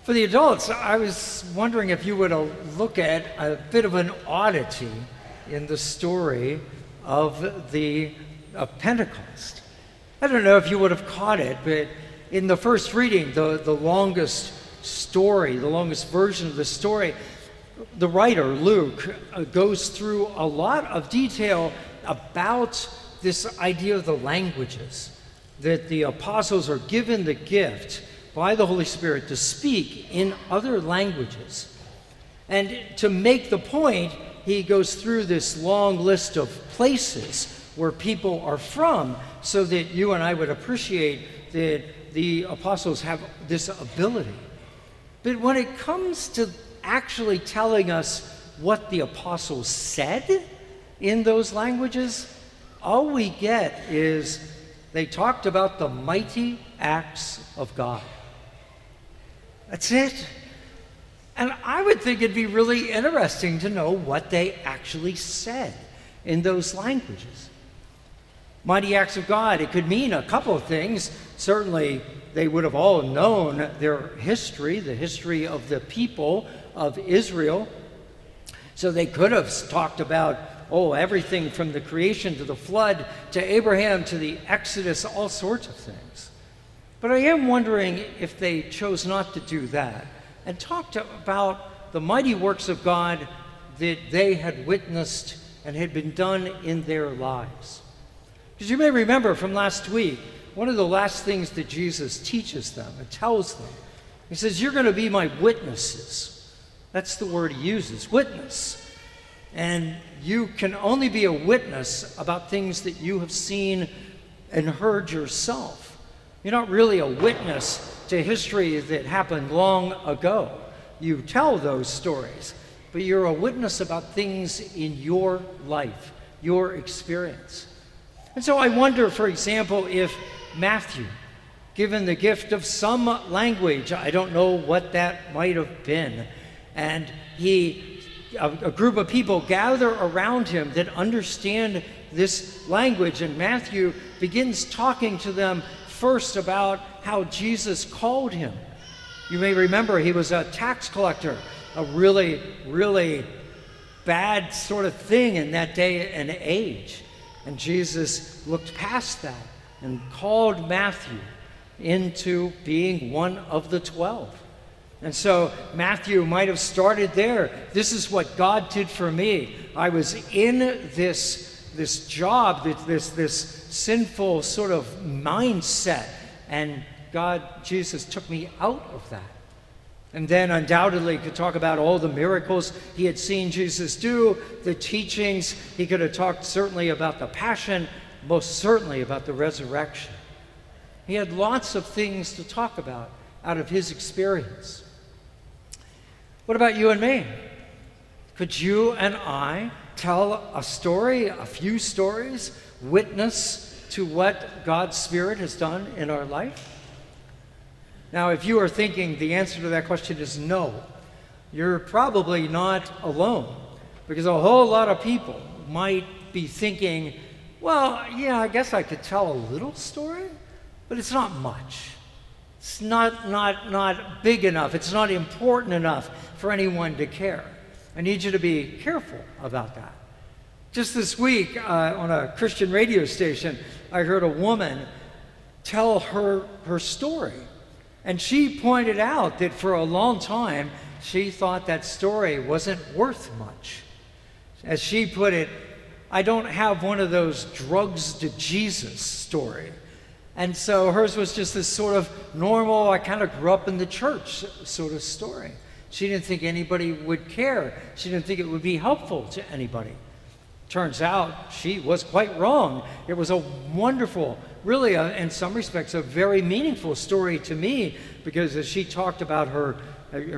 For the adults, I was wondering if you would look at a bit of an oddity in the story of Pentecost. I don't know if you would have caught it, but in the first reading, the longest story, the longest version of the story, the writer, Luke, goes through a lot of detail about this idea of the languages, that the apostles are given the gift by the Holy Spirit to speak in other languages. And to make the point, he goes through this long list of places where people are from so that you and I would appreciate that the apostles have this ability. But when it comes to actually telling us what the apostles said in those languages, all we get is they talked about the mighty acts of God. That's it. And I would think it'd be really interesting to know what they actually said in those languages. Mighty acts of God, it could mean a couple of things. Certainly, they would have all known their history, the history of the people of Israel. So they could have talked about, everything from the creation to the flood, to Abraham, to the Exodus, all sorts of things. But I am wondering if they chose not to do that and talked about the mighty works of God that they had witnessed and had been done in their lives. Because you may remember from last week, one of the last things that Jesus teaches them and tells them, he says, you're going to be my witnesses. That's the word he uses, witness. And you can only be a witness about things that you have seen and heard yourself. You're not really a witness to history that happened long ago. You tell those stories, but you're a witness about things in your life, your experience. And so I wonder, for example, if Matthew, given the gift of some language, I don't know what that might have been, and a group of people gather around him that understand this language, and Matthew begins talking to them first about how Jesus called him. You may remember he was a tax collector, a really, really bad sort of thing in that day and age. And Jesus looked past that and called Matthew into being one of the 12. And so Matthew might have started there. This is what God did for me. I was in this job, this sinful sort of mindset, and Jesus took me out of that. And then undoubtedly could talk about all the miracles he had seen Jesus do, the teachings. He could have talked certainly about the passion, most certainly about the resurrection. He had lots of things to talk about out of his experience. What about you and me? Could you and I tell a story, a few stories, witness to what God's Spirit has done in our life? Now, if you are thinking the answer to that question is no, you're probably not alone, because a whole lot of people might be thinking, well, yeah, I guess I could tell a little story, but it's not much. It's not big enough. It's not important enough for anyone to care. I need you to be careful about that. Just this week on a Christian radio station, I heard a woman tell her story. And she pointed out that for a long time, she thought that story wasn't worth much. As she put it, I don't have one of those drugs to Jesus story. And so hers was just this sort of normal, I kind of grew up in the church sort of story. She didn't think anybody would care. She didn't think it would be helpful to anybody. Turns out she was quite wrong. It was a wonderful, really, in some respects, a very meaningful story to me, because as she talked about her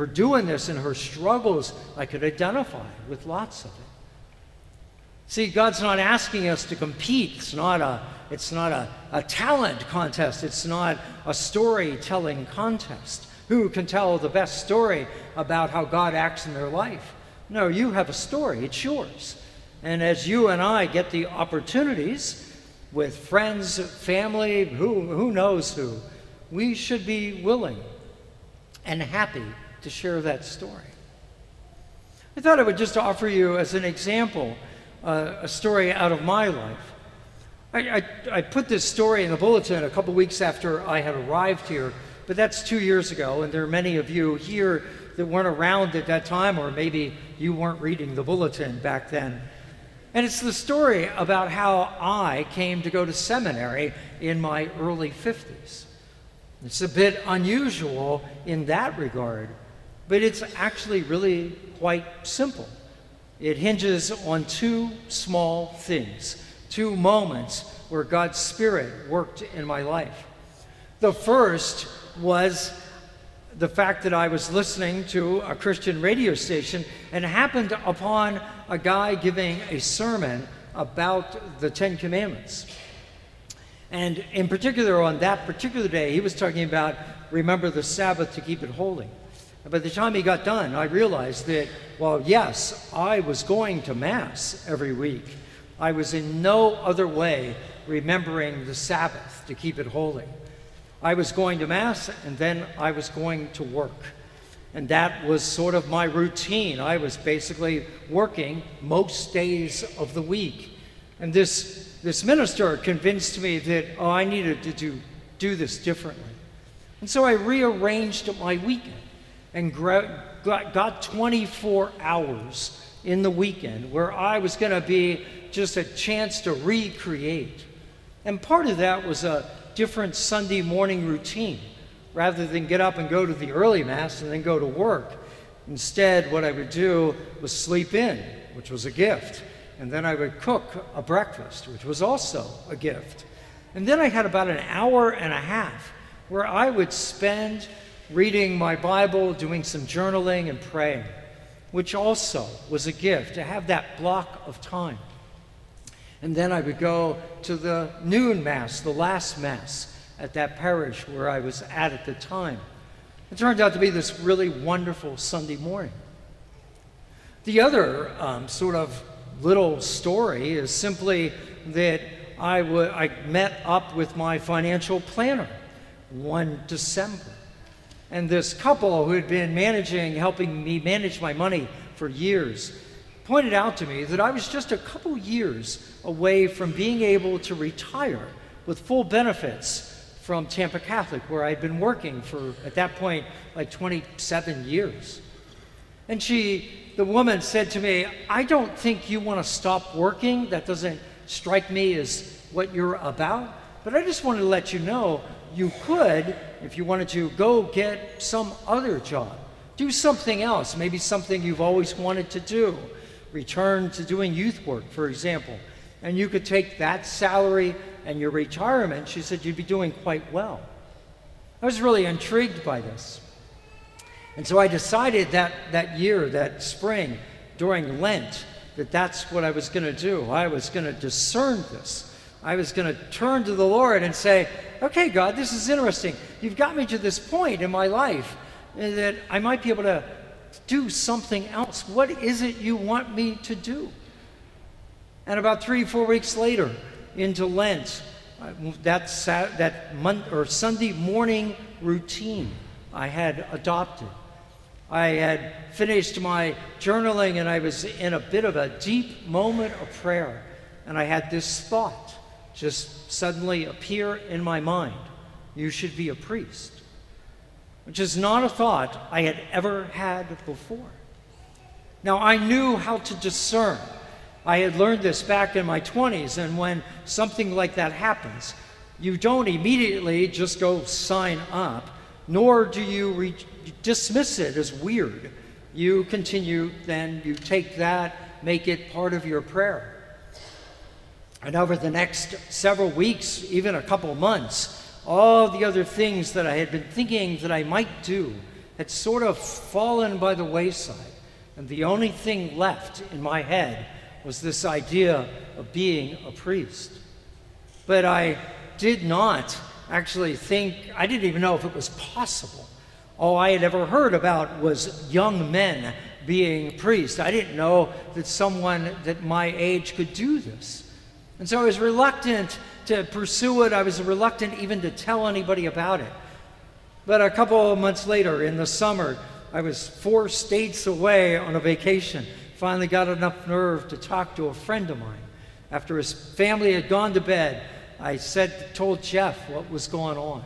doing this and her struggles, I could identify with lots of it. See, God's not asking us to compete. It's not a talent contest. It's not a storytelling contest. Who can tell the best story about how God acts in their life? No, you have a story. It's yours. And as you and I get the opportunities with friends, family, who knows who, we should be willing and happy to share that story. I thought I would just offer you as an example a story out of my life. I put this story in the bulletin a couple weeks after I had arrived here, but that's 2 years ago, and there are many of you here that weren't around at that time, or maybe you weren't reading the bulletin back then. And it's the story about how I came to go to seminary in my early 50s. It's a bit unusual in that regard, but it's actually really quite simple. It hinges on two small things, two moments where God's Spirit worked in my life. The first was the fact that I was listening to a Christian radio station and happened upon a guy giving a sermon about the Ten Commandments. And in particular, on that particular day, he was talking about remember the Sabbath to keep it holy. And by the time he got done, I realized that, well, yes, I was going to Mass every week. I was in no other way remembering the Sabbath to keep it holy. I was going to Mass, and then I was going to work. And that was sort of my routine. I was basically working most days of the week. And this minister convinced me that, I needed to do this differently. And so I rearranged my weekend and got 24 hours in the weekend where I was going to be just a chance to recreate. And part of that was a different Sunday morning routine. Rather than get up and go to the early Mass and then go to work, instead what I would do was sleep in, which was a gift. And then I would cook a breakfast, which was also a gift. And then I had about an hour and a half where I would spend reading my Bible, doing some journaling and praying, which also was a gift, to have that block of time. And then I would go to the noon Mass, the last Mass, at that parish where I was at the time. It turned out to be this really wonderful Sunday morning. The other sort of little story is simply that I met up with my financial planner one December. And this couple who had been helping me manage my money for years, pointed out to me that I was just a couple years away from being able to retire with full benefits from Tampa Catholic, where I'd been working for, at that point, like 27 years. And the woman said to me, I don't think you want to stop working. That doesn't strike me as what you're about. But I just wanted to let you know you could, if you wanted to, go get some other job. Do something else, maybe something you've always wanted to do. Return to doing youth work, for example. And you could take that salary and your retirement, she said, you'd be doing quite well. I was really intrigued by this. And so I decided that year, that spring, during Lent, that's what I was going to do. I was going to discern this. I was going to turn to the Lord and say, okay, God, this is interesting. You've got me to this point in my life that I might be able to do something else. What is it you want me to do? And about 3-4 weeks later, into Lent, that Sunday morning routine I had adopted. I had finished my journaling and I was in a bit of a deep moment of prayer. And I had this thought just suddenly appear in my mind. You should be a priest. Which is not a thought I had ever had before. Now, I knew how to discern. I had learned this back in my 20s, and when something like that happens, you don't immediately just go sign up, nor do you dismiss it as weird. You continue, then you take that, make it part of your prayer. And over the next several weeks, even a couple months, all the other things that I had been thinking that I might do had sort of fallen by the wayside. And the only thing left in my head was this idea of being a priest. But I did not actually think, I didn't even know if it was possible. All I had ever heard about was young men being priests. I didn't know that someone that my age could do this. And so I was reluctant to pursue it. I was reluctant even to tell anybody about it. But a couple of months later, in the summer, I was 4 states away on a vacation. Finally got enough nerve to talk to a friend of mine. After his family had gone to bed, I told Jeff what was going on,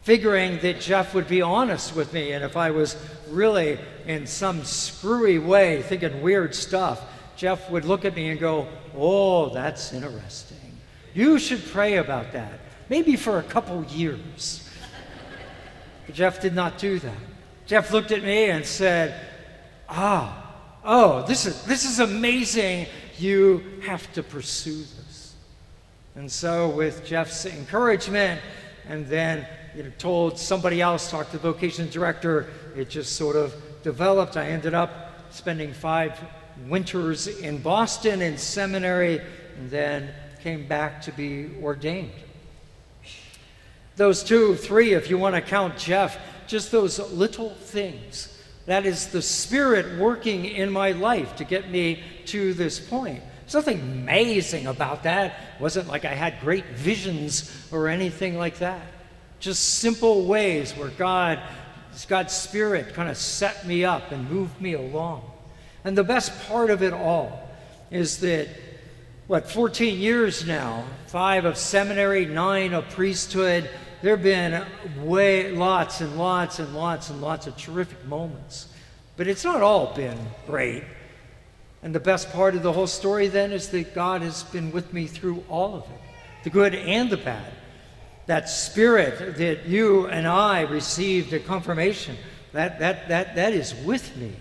figuring that Jeff would be honest with me, and if I was really in some screwy way thinking weird stuff, Jeff would look at me and go, "Oh, that's interesting. You should pray about that, maybe for a couple years." But Jeff did not do that. Jeff looked at me and said, this is amazing. You have to pursue this. And so with Jeff's encouragement, and then told somebody else, talked to the vocation director, it just sort of developed. I ended up spending 5 winters in Boston in seminary, and then came back to be ordained. Those 2, 3, if you want to count Jeff, just those little things. That is the Spirit working in my life to get me to this point. There's nothing amazing about that. It wasn't like I had great visions or anything like that. Just simple ways where God's Spirit kind of set me up and moved me along. And the best part of it all is that, 14 years now, 5 of seminary, 9 of priesthood, there have been lots and lots and lots and lots of terrific moments. But it's not all been great. And the best part of the whole story then is that God has been with me through all of it, the good and the bad. That Spirit that you and I received at confirmation, that is with me.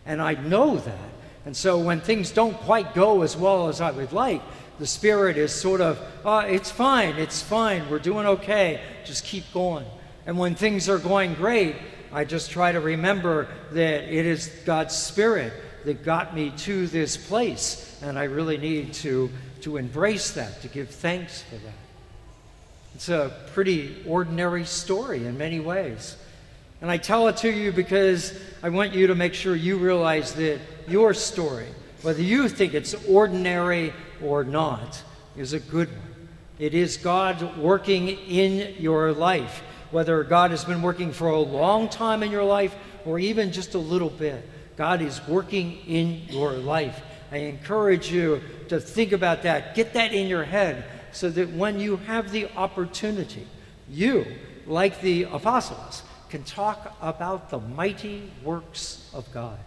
And I know that. And so when things don't quite go as well as I would like, the Spirit is sort of, it's fine, we're doing okay, just keep going. And when things are going great, I just try to remember that it is God's Spirit that got me to this place, and I really need to embrace that, to give thanks for that. It's a pretty ordinary story in many ways. And I tell it to you because I want you to make sure you realize that your story, whether you think it's ordinary or not, is a good one. It is God working in your life, whether God has been working for a long time in your life or even just a little bit. God is working in your life. I encourage you to think about that. Get that in your head so that when you have the opportunity, you, like the apostles, can talk about the mighty works of God.